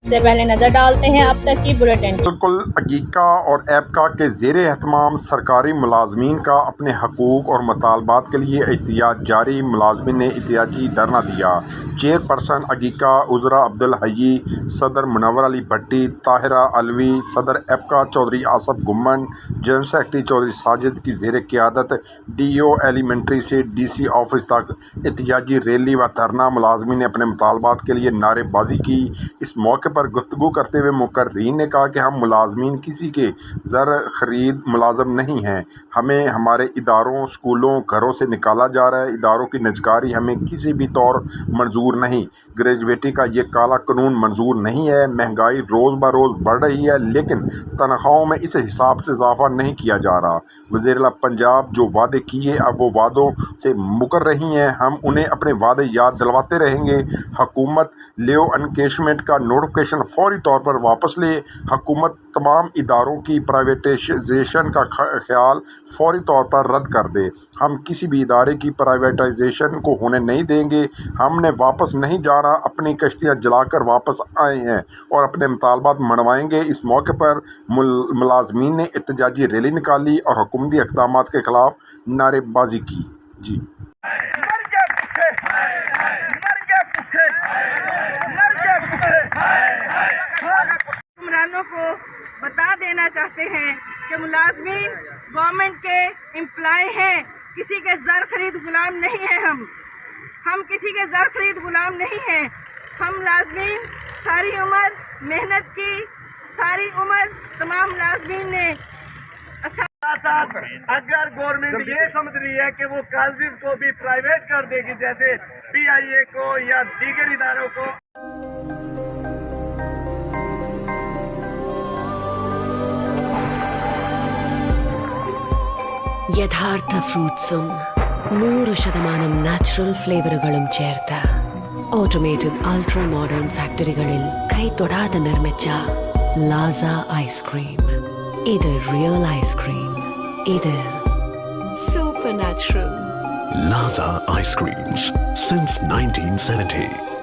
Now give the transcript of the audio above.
سے پہلے نظر ڈالتے ہیں اب تک کی بلیٹن۔ بالکل عقیقہ اور ایپکا کے زیر اہتمام سرکاری ملازمین کا اپنے حقوق اور مطالبات کے لیے احتجاج جاری۔ ملازمین نے احتجاجی دھرنا دیا۔ چیئرپرسن عقیقہ عذرا عبدالحی، صدر منور علی بھٹی، طاہرہ علوی، صدر ایپکا چودھری آصف گمن، جنرل سیکرٹری چودھری ساجد کی زیر قیادت ڈی او ایلیمنٹری سے ڈی سی آفس تک احتجاجی ریلی و دھرنا۔ ملازمین نے اپنے مطالبات کے لیے نعرے بازی کی۔ اس موقع پر گفتگو کرتے ہوئے مقررین نے کہا کہ ہم ملازمین کسی کے زر خرید ملازم نہیں ہیں، ہمیں ہمارے اداروں، اسکولوں، گھروں سے نکالا جا رہا ہے۔ اداروں کی نجکاری ہمیں کسی بھی طور منظور نہیں۔ گریجویٹی کا یہ کالا قانون منظور نہیں ہے۔ مہنگائی روز بروز بڑھ رہی ہے لیکن تنخواہوں میں اس حساب سے اضافہ نہیں کیا جا رہا۔ وزیراعلیٰ پنجاب جو وعدے کیے اب وہ وعدوں سے مکر رہی ہیں، ہم انہیں اپنے وعدے یاد دلواتے رہیں گے۔ حکومت لیو انکیشمنٹ کا نوٹیفکیشن فوری طور پر واپس لے۔ حکومت تمام اداروں کی پرائیویٹائزیشن کا خیال فوری طور پر رد کر دے۔ ہم کسی بھی ادارے کی پرائیویٹائزیشن کو ہونے نہیں دیں گے۔ ہم نے واپس نہیں جانا، اپنی کشتیاں جلا کر واپس آئے ہیں اور اپنے مطالبات منوائیں گے۔ اس موقع پر ملازمین نے احتجاجی ریلی نکالی اور حکومتی اقدامات کے خلاف نعرے بازی کی۔ حکمرانوں کو بتا دینا چاہتے ہیں کہ ملازمین گورنمنٹ کے امپلائی ہیں، کسی کے زر خرید غلام نہیں ہیں۔ ہم کسی کے زر خرید غلام نہیں ہیں۔ ہم ملازمین ساری عمر محنت کی، ساری عمر تمام ملازمین نے اگر گورنمنٹ یہ سمجھ رہی ہے کہ وہ کالجز کو بھی پرائیویٹ کر دے گی جیسے پی آئی اے کو یا دیگر اداروں کو، യഥാർത്ഥ ഫ്രൂട്ട്സും 100% നാച്ചുറൽ ഫ്ലേവറുകളും ചേർത്ത് ഓട്ടോമേറ്റഡ് അൾട്രാ മോഡേൺ ഫാക്ടറികളിൽ കൈതൊടാതെ നിർമ്മിച്ച ലാസ ഐസ്ക്രീം. ഇത് റിയൽ ഐസ്ക്രീം. ഇത് super natural. Laza Ice Creams since 1970.